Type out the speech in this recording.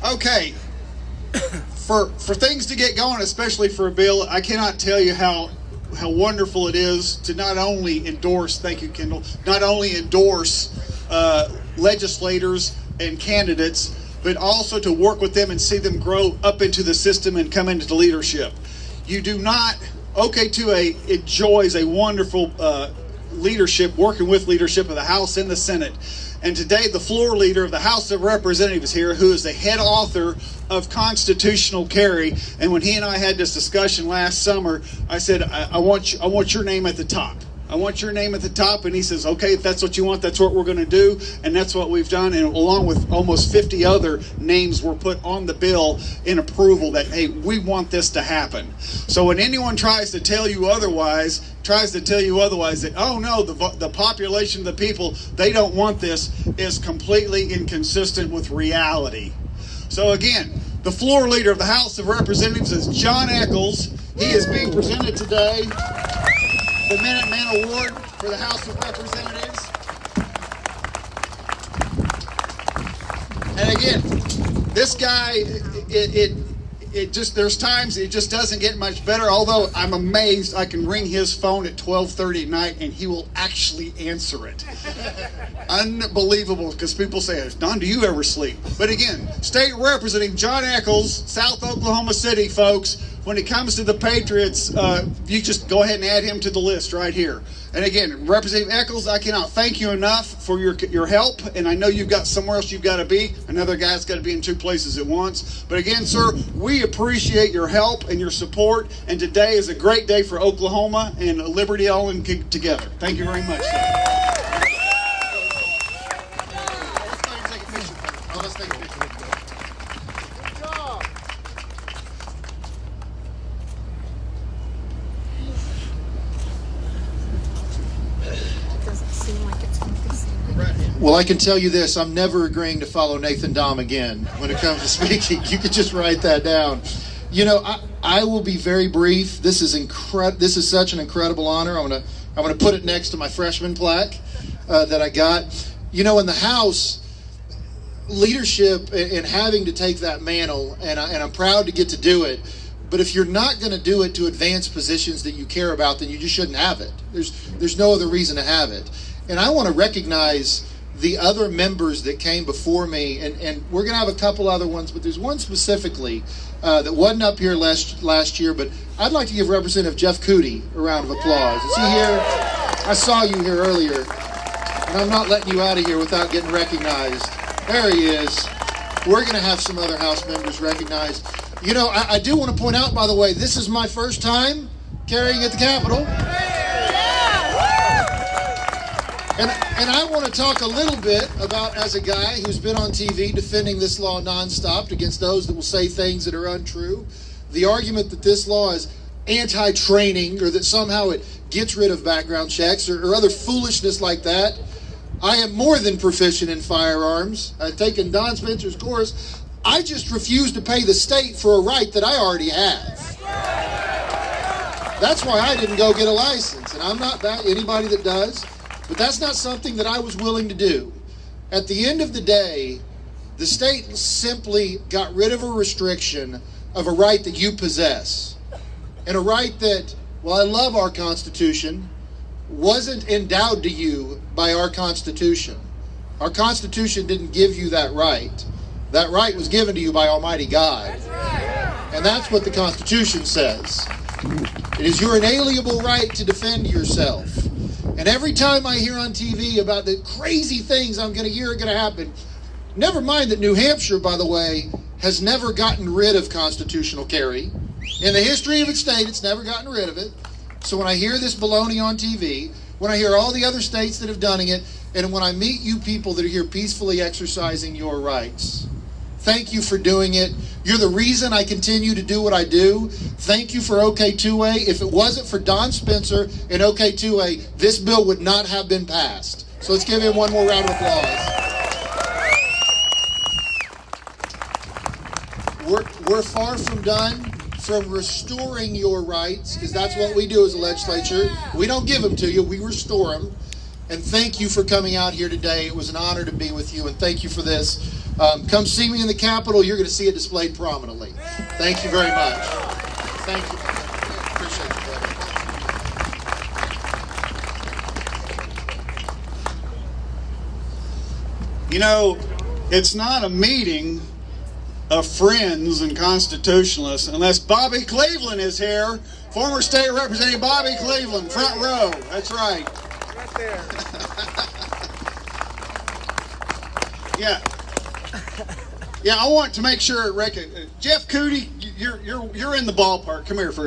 Okay, for things to get going, especially for a bill, I cannot tell you how wonderful it is to not only endorse, thank you, Kendall, not only endorse legislators and candidates, but also to work with them and see them grow up into the system and come into the leadership. You do not, OK2A enjoys a wonderful leadership, working with leadership of the House and the Senate. And today the floor leader of the House of Representatives here, who is the head author of constitutional carry, and when he and I had this discussion last summer, I said, I want your name at the top. I want your name at the top. And he says, okay, if that's what you want, that's what we're going to do. And that's what we've done. And along with almost 50 other names were put on the bill in approval that, hey, we want this to happen. So when anyone tries to tell you otherwise, that, oh no, the population, the people, they don't want this, is completely inconsistent with reality. So again, the floor leader of the House of Representatives is John Echols. He is being presented today the Minuteman Award for the House of Representatives. And again, this guy, it just, there's times it just doesn't get much better, although I'm amazed I can ring his phone at 12:30 at night and he will actually answer it. Unbelievable, because people say, Don, do you ever sleep? But again, State Representative John Echols, South Oklahoma City, folks. When it comes to the Patriots, you just go ahead and add him to the list right here. And again, Representative Echols, I cannot thank you enough for your help. And I know you've got somewhere else you've got to be. Another guy's got to be in two places at once. But again, sir, we appreciate your help and your support. And today is a great day for Oklahoma and Liberty all in together. Thank you very much, sir. Let's take a picture. Good job. Well, I can tell you this, I'm never agreeing to follow Nathan Dahm again when it comes to speaking. You could just write that down. You know, I will be very brief. This is such an incredible honor. I'm gonna put it next to my freshman plaque that I got. You know, in the House, leadership and having to take that mantle, and I'm proud to get to do it. But if you're not going to do it to advance positions that you care about, then you just shouldn't have it. There's no other reason to have it. And I want to recognize the other members that came before me, and we're going to have a couple other ones, but there's one specifically that wasn't up here last year, but I'd like to give Representative Jeff Cootie a round of applause. Is he here? I saw you here earlier, and I'm not letting you out of here without getting recognized. There he is. We're going to have some other House members recognized. You know, I do want to point out, by the way, this is my first time carrying at the Capitol. And I want to talk a little bit about, as a guy who's been on TV defending this law nonstop against those that will say things that are untrue, the argument that this law is anti-training or that somehow it gets rid of background checks or other foolishness like that. I am more than proficient in firearms. I've taken Don Spencer's course. I just refuse to pay the state for a right that I already have. That's why I didn't go get a license, and I'm not anybody that does, but that's not something that I was willing to do. At the end of the day, the state simply got rid of a restriction of a right that you possess, and a right that, while I love our Constitution, wasn't endowed to you by our Constitution. Our Constitution didn't give you that right. That right was given to you by Almighty God. That's right. And that's what the Constitution says. It is your inalienable right to defend yourself. And every time I hear on TV about the crazy things I'm going to hear are going to happen, never mind that New Hampshire, by the way, has never gotten rid of constitutional carry. In the history of its state, it's never gotten rid of it. So when I hear this baloney on TV, when I hear all the other states that have done it, and when I meet you people that are here peacefully exercising your rights, thank you for doing it. You're the reason I continue to do what I do. Thank you for OK2A. If it wasn't for Don Spencer and OK2A, this bill would not have been passed. So let's give him one more round of applause. We're far from done from restoring your rights, because that's what we do as a legislature. We don't give them to you, we restore them. And thank you for coming out here today. It was an honor to be with you, and thank you for this. Come see me in the Capitol. You're going to see it displayed prominently. Thank you very much. Thank you. Appreciate you, buddy. You know, it's not a meeting of friends and constitutionalists unless Bobby Cleveland is here. Former state representative Bobby Cleveland, front row. That's right. Right there. Yeah. Yeah, I want to make sure Jeff Cootie, you're in the ballpark. Come here for a